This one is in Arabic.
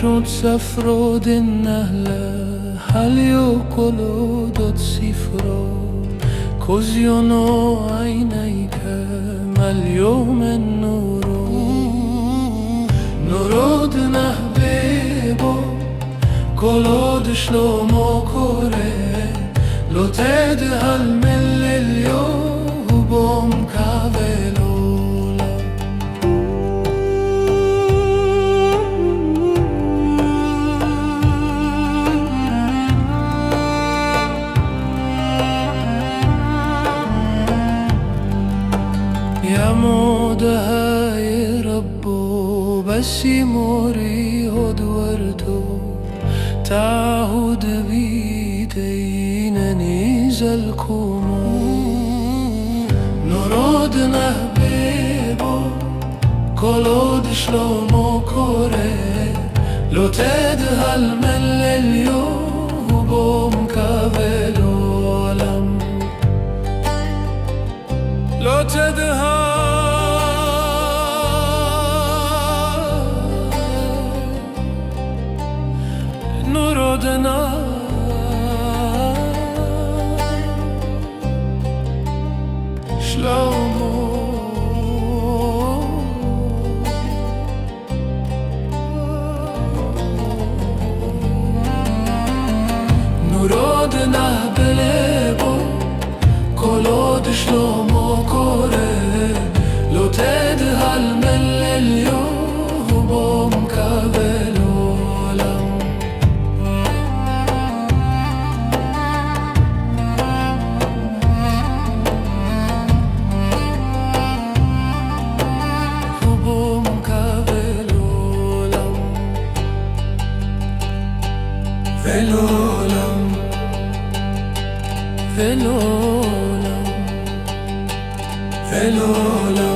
شد سفرود النهلة هل يقولوا دود سفرو كوزيونو عينيك مليوم النور نورود نهبيبو كولود شلومو كوري لو تدهل من اليوم كافلولا يا مودها يربو بس يموري هود وردو تعود بيدينني زلكومو نورود نهبيبو كولود شلومو كوري لو تدهل من اليوم كافلو علم لو تدهل نورودنا شلومو نورودنا بلبو كولود شلومو كوري لو تدهل من اليوم كافلو علم Velolam, velolam, velolam.